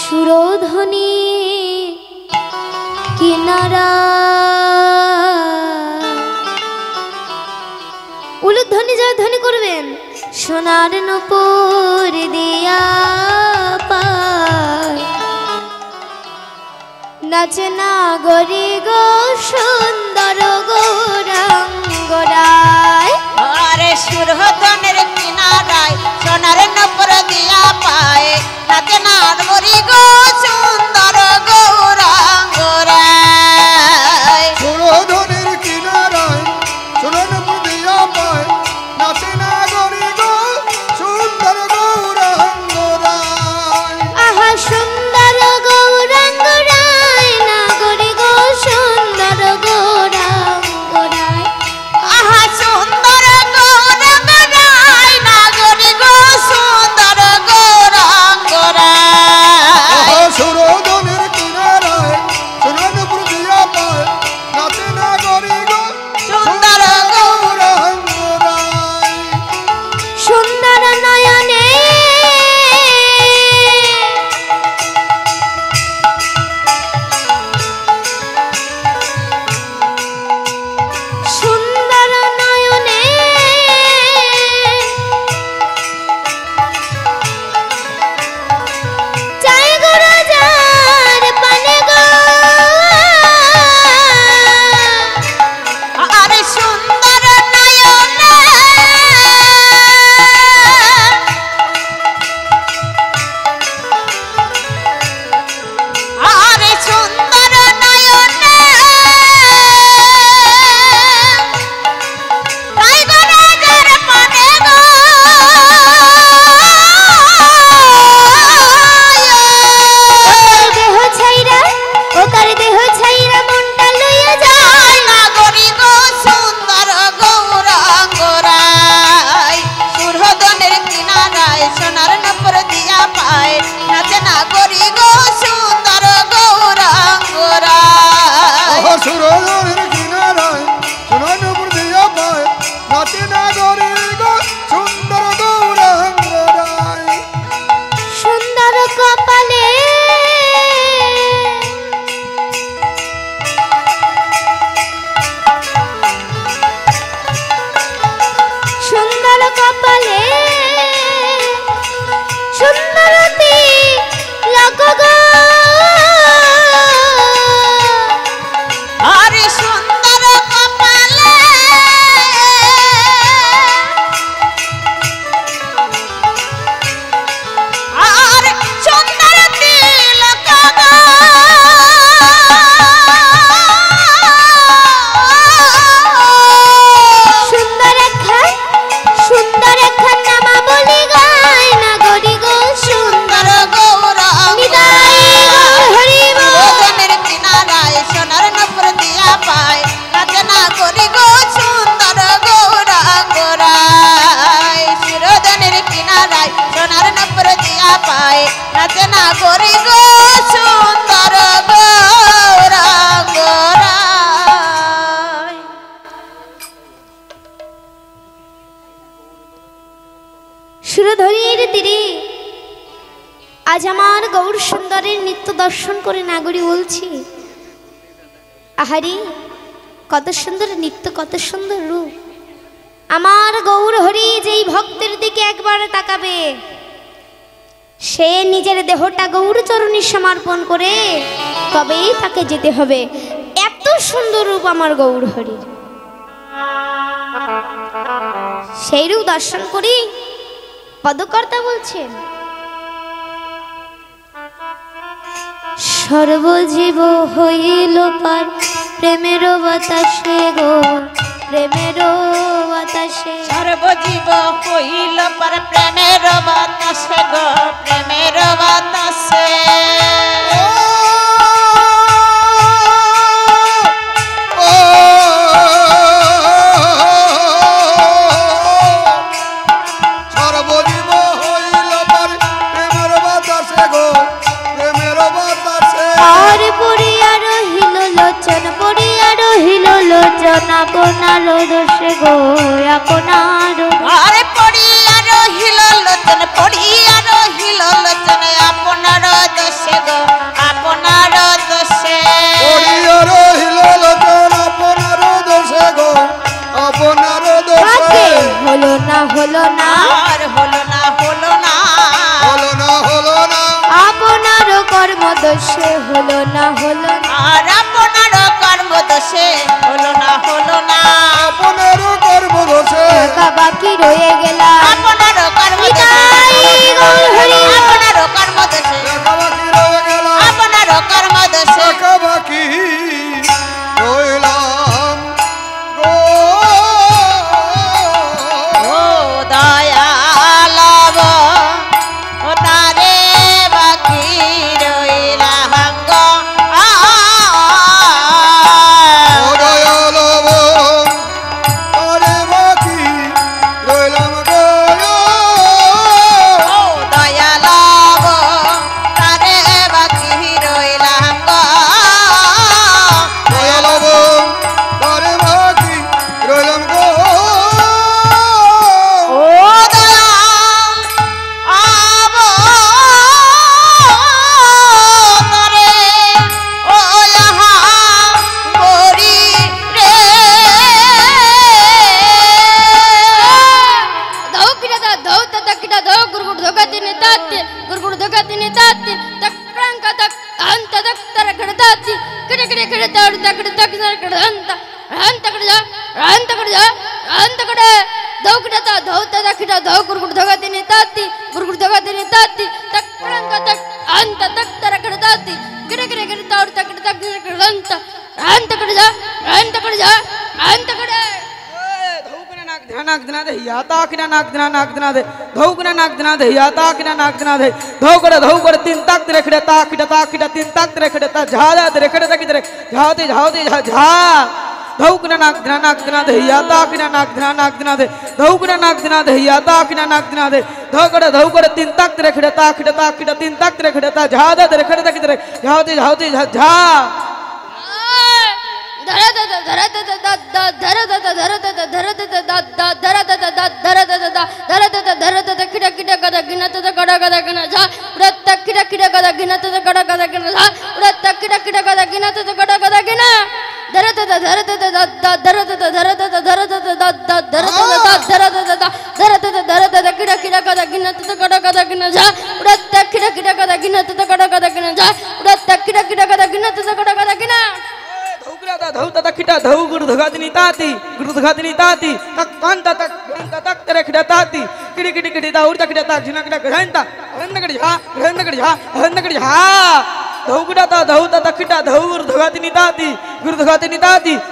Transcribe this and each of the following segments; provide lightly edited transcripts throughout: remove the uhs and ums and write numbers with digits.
সুরধ্বনি কিনারা উলুধ্বনি যারা ধ্বনি করবেন সোনার নূপুর দিয়া পায় নাচে না গরি গো সুন্দর গৌরাঙ্গরায় আরে সুরধ্বনির কিনারায় সোনার নূপুর দিয়া পায় নাচে না গরি গো সুন্দর গৌরাঙ্গরায় সুরধ্বনির কিনারায় সোনার নূপুর দিয়া পায় নাচে না গরি গো সুন্দর গৌরাঙ্গরায় আহা সুন্দর গৌরাঙ্গরায় না গরি গো সুন্দর গৌরাঙ্গরায় আহা সুন্দর গৌরাঙ্গরায় না গরি গো সুন্দর গৌরাঙ্গরায় সুরধ্বনির কিনারায় সোনার নূপুর দিয়া পায় নাচে না গরি গো সুন্দর গৌরাঙ্গরায় সুন্দর নয়নে সুন্দর নয়নে চাই গো রাজার পানে গো আরে সুন্দর নয়নে আরে সুন্দর নয়নে তাই গো রাজার পানে গো দেহ ছাইরা ওকার দেহ ছাইরা মনটা লইয়া যায় না গরি গো সুন্দর গৌরাঙ্গরায় সুরধ্বনির কিনারায় সোনার নূপুর দিয়া পায় নাচে না গরি গো সুন্দর গৌরাঙ্গরায় সুরধ্বনির কিনারায় সোনার নূপুর দিয়া পায় নাচে না গরি গো সুন্দর গৌরাঙ্গরায় সুন্দর কপালে সুন্দর কপালে সুন্দরতি লাগো গো আরে সুন্দর কপালে আর সুন্দর তিলক গো সুন্দর একখান নামা বলি গায় না গরি গো সুন্দর নিতাই গো হরি বল। সুরধ্বনির কিনারায় সোনার নূপুর দিয়া পায় নাচে না গরি গো সুন্দর গৌরাঙ্গরায় সুরধ্বনির কিনারায় সোনার নূপুর দিয়া পায় নাচে না গরি গো সুন্দর গৌরাঙ্গরায় সুরধরির তীরে আজ আমার গৌর সুন্দরের নিত্য দর্শন করে নাগরি বলছি আহারে কত সুন্দর নিত্য কত সুন্দর রূপ আমার গৌর হরি যেই ভক্তের দিকে একবার তাকাবে সে নিজের দেহটা গৌর চরণে সমর্পণ করে তবেই তাকে যেতে হবে এত সুন্দর রূপ আমার গৌর হরির সেই রূপ দর্শন করি পদকর্তা বলছেন সর্বজীব হইল পার প্রেমের বাতাসে গো প্রেমের বাতাসে সর্বজীব হইল পর প্রেমের বাতাসে গো প্রেমের বাতাসে সর্বজীব হইল পার প্রেমের বাতাসে গো প্রেমের বাতাসে আর পড়িয়া রহিল লোচন পড়িয়া রহিল লোচন আপনার দোষে গো আপনার আরে পড়িয়া রহিল লোচন পড়িয়া রহিল লোচন আপনার দোষে হলো না হলো না আর হলো না হলো না হলো না হলো না আপনার কর্ম দোষে হলো না হলো না আর আপনার কর্ম দোষে হলো না হলো না আপনার কর্ম দোষে একা বাকি রয়ে গেলাম আপনার কর্ম নিতাই গৌর হরি। আপনার কর্ম দোষে একা বাকি রয়ে গেলাম আপনার কর্ম দোষে একা বাকি রইলাম গো ও দয়ালব ও তারে বাকি রইলাম গো ও দয়াল আরে বাকি রইলাম গো ও দয়ালব তারে বাকি রইলাম গো দয়াল আরে বাকি রইলাম গো ও দয়া আব তরে ও ইহা মরি রে ধৌ কিটা দা ধৌ তত কিটা ধৌ গুরগুর ধোকাতি নিতাতি গুরগুর ধোকাতি নিতাতি তক্রাঙ্ক তক অন্ত তক তর গড়তাতি কিটা কিটা কিটা তর তক তক তর গড়ন্ত রান্ত কড় যা রান্ত কড় যা রান্ত কড় ধৌ কিটা দা ধৌ তত কিটা ধৌ গুরগুর ধোকাতি নিতাতি গুরগুর ধোকাতি নিতাতি তক্রাঙ্ক তক অন্ত তক তর গড়তাতি কিটা কিটা কিটা তর তক তক তর গড়ন্ত রান্ত কড় যা রান্ত কড় যা রান্ত কড় नाक दिना दे याता किना नाक दिना दे धौ किना नाक दिना दे याता किना नाक दिना दे धौ करे तीन ताक दे खड़े ताक किटा तीन ताक दे खड़े ता झादा दे खड़े ता किधर झाते झा झा धौ किना नाक दिना दे याता किना नाक दिना दे धौ किना नाक दिना दे याता किना नाक दिना दे धौ करे तीन ताक दे खड़े ताक किटा तीन ताक दे खड़े ता झादा दे खड़े ता किधर झाते झा धौता किटा धौ गुरु धगादनी ताती तक कांता तक तेरे खिड़ा ताती किड़ी किड़ी किड़ी ता उड़ता किड़ा ता जिना किड़ा गहनता गहन कड़ी हा धौगुड़ा ता धौता तक किटा धौ गुरु धगादनी ताती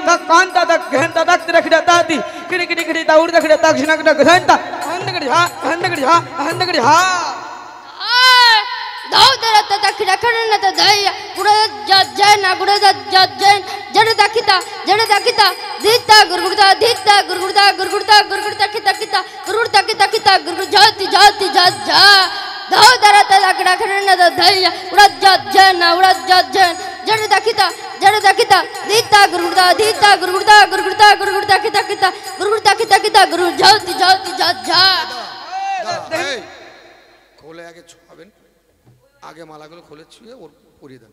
तक कांता तक गहनता तक तेरे खिड़ा ताती किड़ी किड़ी किड़ी ता उड़ता किड़ा ता जिना किड़ा गहनता गहन कड़ी हा धौ दरत तखिड़ा खड़न त दया गुड़ जन गुड़ जन जड़ दखिता धीता गुरगुड़ता किता गुरगुड़ जाति जा धौ दरत तखिड़ा खड़न त दया गुड़ जन जड़ दखिता धीता गुरगुड़ता किता गुरु जाति जा खोले आगे छुपाবেন আগে মালাগুলো খুলে ছুঁয়ে ওর পরিয়ে দেন